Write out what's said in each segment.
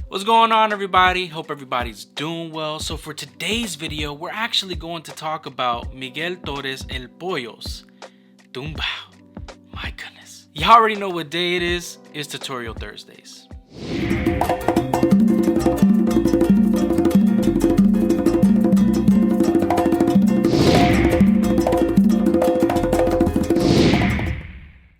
What's going on, everybody? Hope everybody's doing well. So for today's video, we're actually going to talk about Miguel Torres El Pollo's Tumbao. My goodness. You already know what day it is. It's Tutorial Thursdays.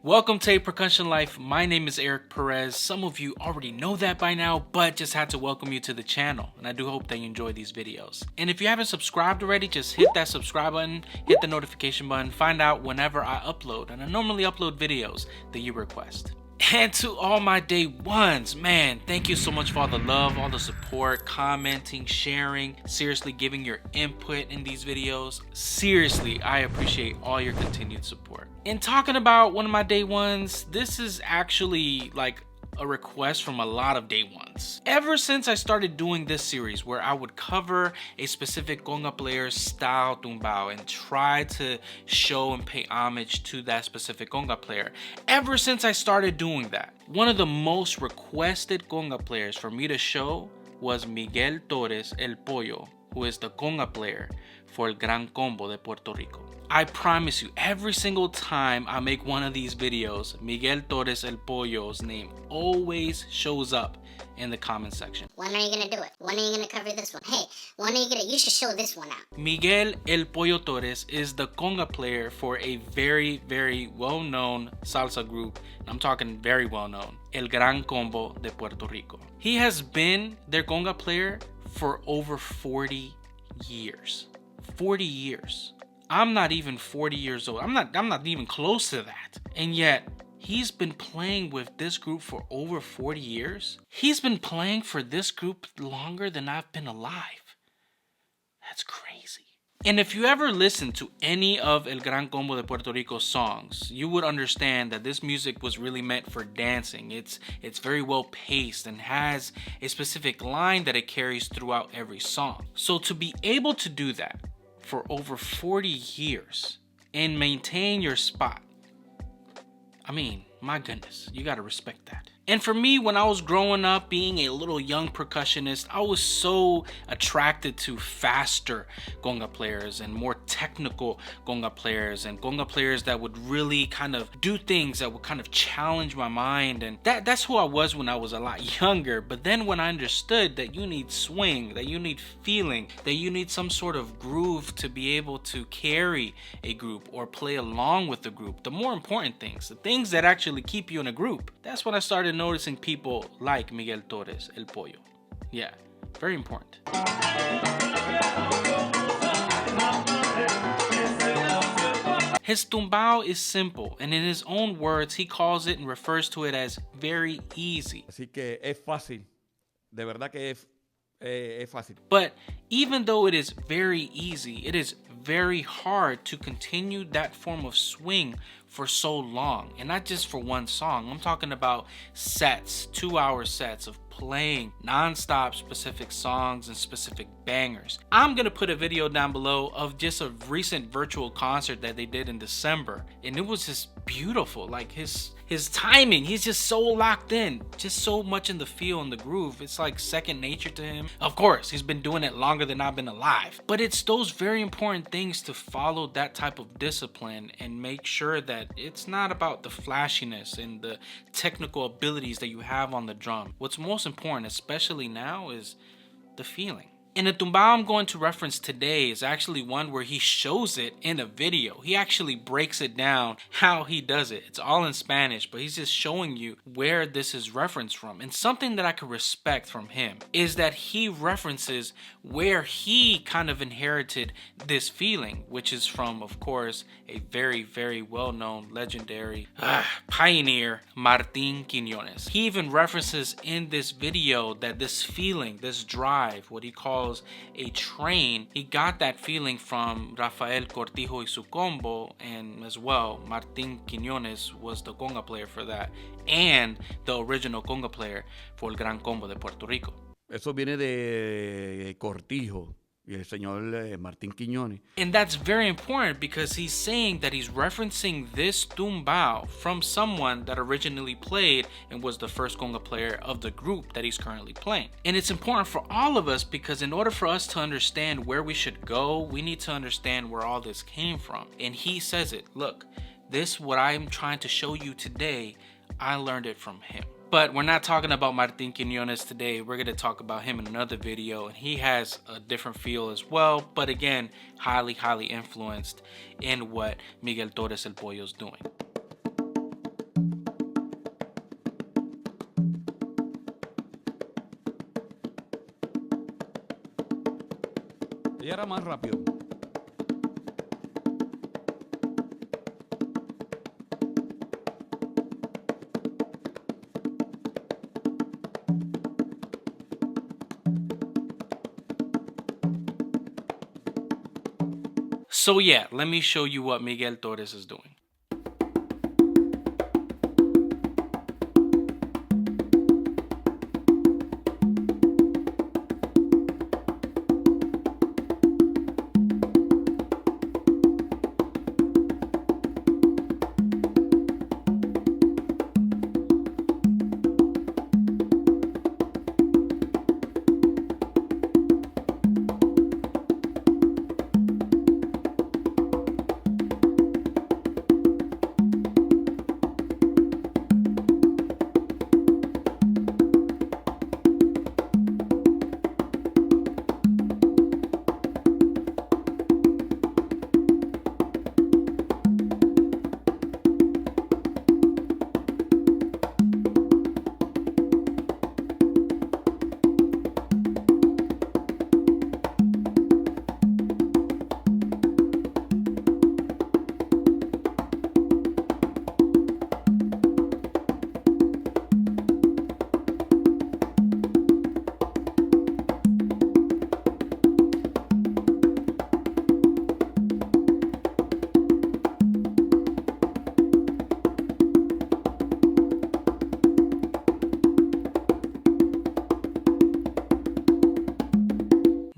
Welcome to Percussion Life. My name is Eric Perez. Some of you already know that by now, but just had to welcome you to the channel. And I do hope that you enjoy these videos. And if you haven't subscribed already, just hit that subscribe button, hit the notification button, find out whenever I upload. And I normally upload videos that you request. And to all my day ones, man, thank you so much for all the love, all the support, commenting, sharing, seriously giving your input in these videos. Seriously, I appreciate all your continued support. And talking about one of my day ones, this is actually like a request from a lot of day ones. Ever since I started doing this series where I would cover a specific conga player's style tumbao and try to show and pay homage to that specific conga player, ever since I started doing that, one of the most requested conga players for me to show was Miguel Torres El Pollo, who is the conga player for El Gran Combo de Puerto Rico. I promise you, every single time I make one of these videos, Miguel Torres El Pollo's name always shows up in the comment section. When are you gonna do it? When are you gonna cover this one? Hey, when are you should show this one out. Miguel El Pollo Torres is the conga player for a very, very well-known salsa group. I'm talking very well-known, El Gran Combo de Puerto Rico. He has been their conga player for over 40 years. 40 years. I'm not even 40 years old. I'm not even close to that. And yet, he's been playing with this group for over 40 years. He's been playing for this group longer than I've been alive. That's crazy. And if you ever listen to any of El Gran Combo de Puerto Rico songs, you would understand that this music was really meant for dancing. It's very well paced and has a specific line that it carries throughout every song. So to be able to do that for over 40 years and maintain your spot, I mean, my goodness, you gotta respect that. And for me, when I was growing up, being a little young percussionist, I was so attracted to faster conga players and more technical conga players and conga players that would really kind of do things that would kind of challenge my mind. And that's who I was when I was a lot younger. But then when I understood that you need swing, that you need feeling, that you need some sort of groove to be able to carry a group or play along with the group, the more important things, the things that actually keep you in a group, that's when I started noticing people like Miguel Torres El Pollo. Yeah, very important. His tumbao is simple, and in his own words, he calls it and refers to it as very easy. Así que es fácil, de verdad que es fácil. But even though it is very easy, it is very hard to continue that form of swing for so long, and not just for one song. I'm talking about sets, 2-hour sets of playing non-stop specific songs and specific bangers. I'm gonna put a video down below of just a recent virtual concert that they did in December, and it was just beautiful. Like his timing, he's just so locked in, just so much in the feel and the groove. It's like second nature to him. Of course, he's been doing it longer than I've been alive, but it's those very important things to follow that type of discipline and make sure that it's not about the flashiness and the technical abilities that you have on the drum. What's most important, especially now, is the feeling. And the tumbao I'm going to reference today is actually one where he shows it in a video. He actually breaks it down how he does it. It's all in Spanish, but he's just showing you where this is referenced from. And something that I could respect from him is that he references where he kind of inherited this feeling, which is from, of course, a very, very well-known, legendary pioneer, Martin Quiñones. He even references in this video that this feeling, this drive, what he calls a train, he got that feeling from Rafael Cortijo y su combo, and as well Martin Quiñones was the conga player for that and the original conga player for El Gran Combo de Puerto Rico. Eso viene de Cortijo, y el señor Martín Quiñones. And that's very important because he's saying that he's referencing this tumbao from someone that originally played and was the first conga player of the group that he's currently playing. And it's important for all of us because in order for us to understand where we should go, we need to understand where all this came from. And he says it, look, this what I'm trying to show you today, I learned it from him. But we're not talking about Martín Quiñones today. We're going to talk about him in another video, and he has a different feel as well, but again, highly influenced in what Miguel Torres el Pollo is doing. Ella era más rápido. So yeah, let me show you what Miguel Torres is doing.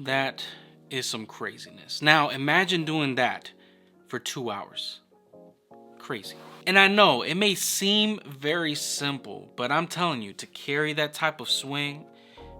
That is some craziness. Now imagine doing that for 2 hours. Crazy. And I know it may seem very simple, but I'm telling you, to carry that type of swing,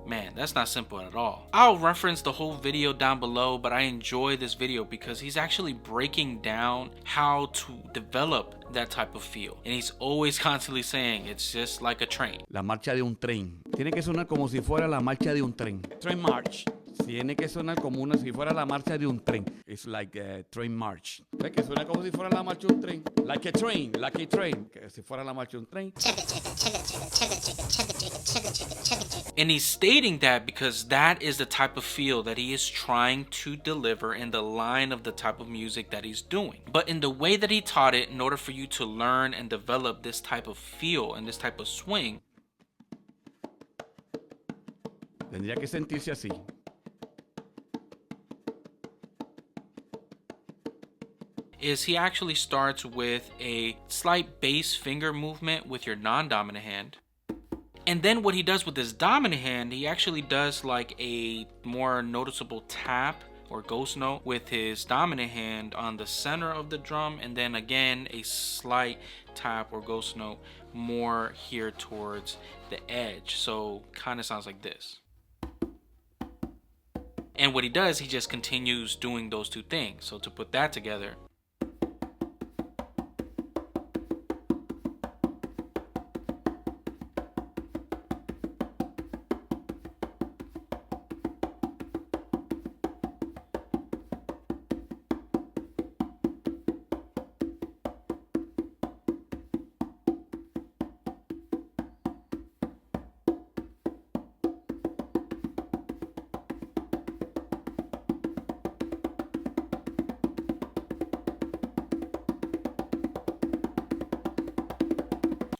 man, that's not simple at all. I'll reference the whole video down below, but I enjoy this video because he's actually breaking down how to develop that type of feel. And he's always constantly saying it's just like a train. La marcha de un tren. Tiene que sonar como si fuera la marcha de un tren. Train march. Tiene que sonar como una si fuera la marcha de un tren. It's like a train march. ¿Ves que suena como si fuera la marcha de un tren? Like a train, like a train. Que si fuera la marcha de un tren. And he's stating that because that is the type of feel that he is trying to deliver in the line of the type of music that he's doing. But in the way that he taught it, in order for you to learn and develop this type of feel and this type of swing, tendría que sentirse así. is he actually starts with a slight bass finger movement with your non-dominant hand. And then what he does with his dominant hand, he actually does like a more noticeable tap or ghost note with his dominant hand on the center of the drum, and then again a slight tap or ghost note more here towards the edge. So kind of sounds like this. And what he does, he just continues doing those two things. So to put that together,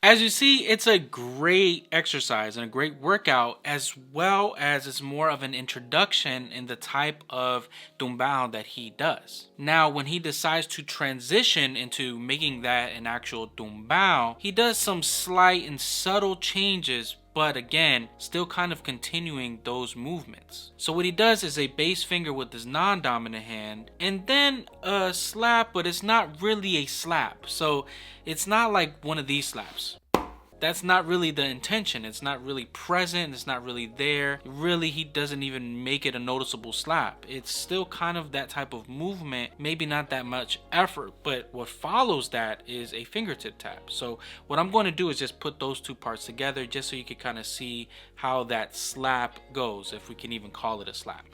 as you see, it's a great exercise and a great workout, as well as it's more of an introduction in the type of tumbao that he does. Now, when he decides to transition into making that an actual tumbao, he does some slight and subtle changes, but again, still kind of continuing those movements. So what he does is a bass finger with his non-dominant hand, and then a slap, but it's not really a slap. So it's not like one of these slaps. That's not really the intention. It's not really present. It's not really there. Really, he doesn't even make it a noticeable slap. It's still kind of that type of movement, maybe not that much effort, but what follows that is a fingertip tap. So what I'm going to do is just put those two parts together just so you can kind of see how that slap goes, if we can even call it a slap.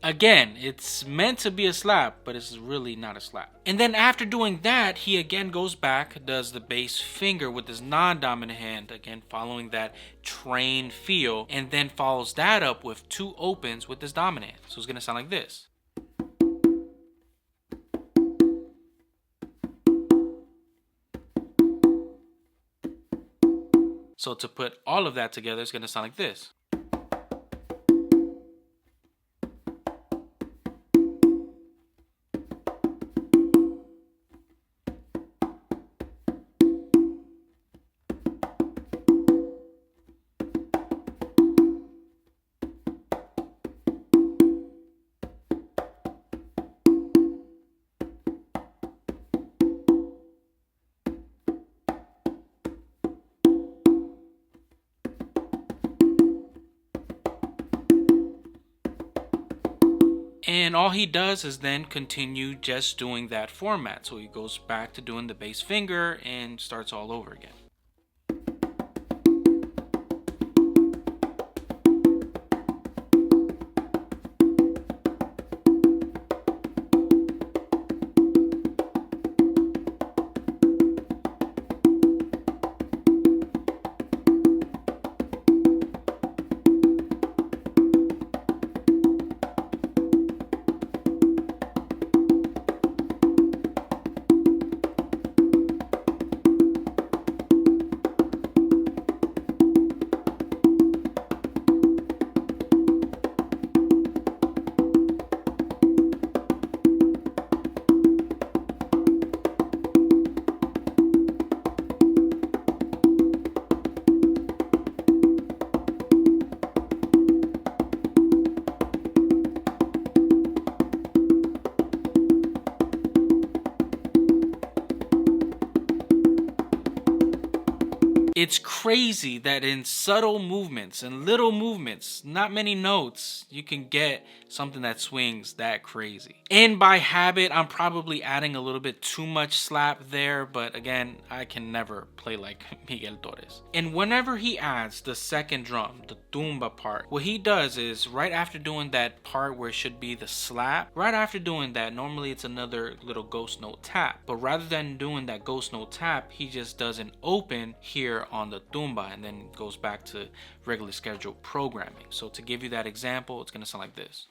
Again, it's meant to be a slap, but it's really not a slap. And then after doing that, he again goes back, does the bass finger with his non-dominant hand, again following that train feel, and then follows that up with two opens with his dominant. So it's gonna sound like this. So to put all of that together, it's gonna sound like this. And all he does is then continue just doing that format. So he goes back to doing the bass finger and starts all over again. It's crazy that in subtle movements and little movements, not many notes, you can get something that swings that crazy. And by habit, I'm probably adding a little bit too much slap there, but again, I can never play like Miguel Torres. And whenever he adds the second drum, the tumba part, what he does is right after doing that part where it should be the slap, right after doing that, normally it's another little ghost note tap. But rather than doing that ghost note tap, he just does an open here on the tumba and then goes back to regular scheduled programming. So to give you that example, it's gonna sound like this.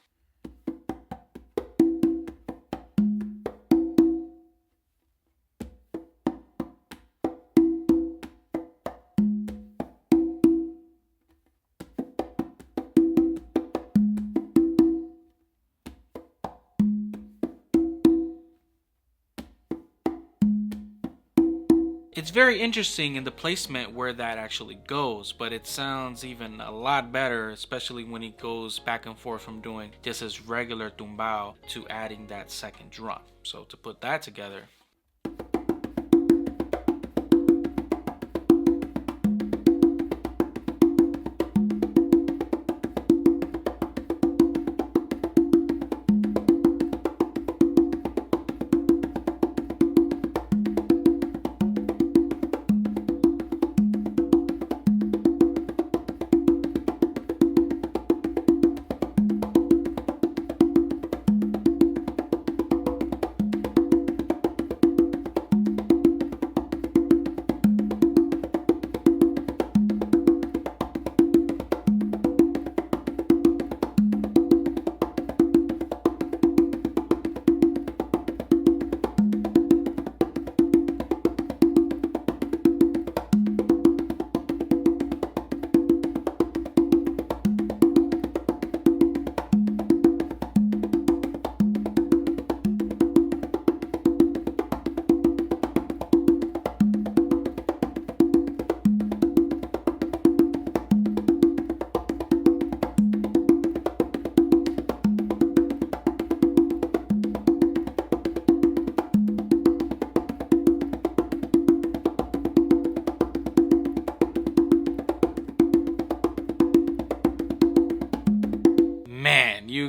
It's very interesting in the placement where that actually goes, but it sounds even a lot better, especially when he goes back and forth from doing just his regular tumbao to adding that second drum. So to put that together,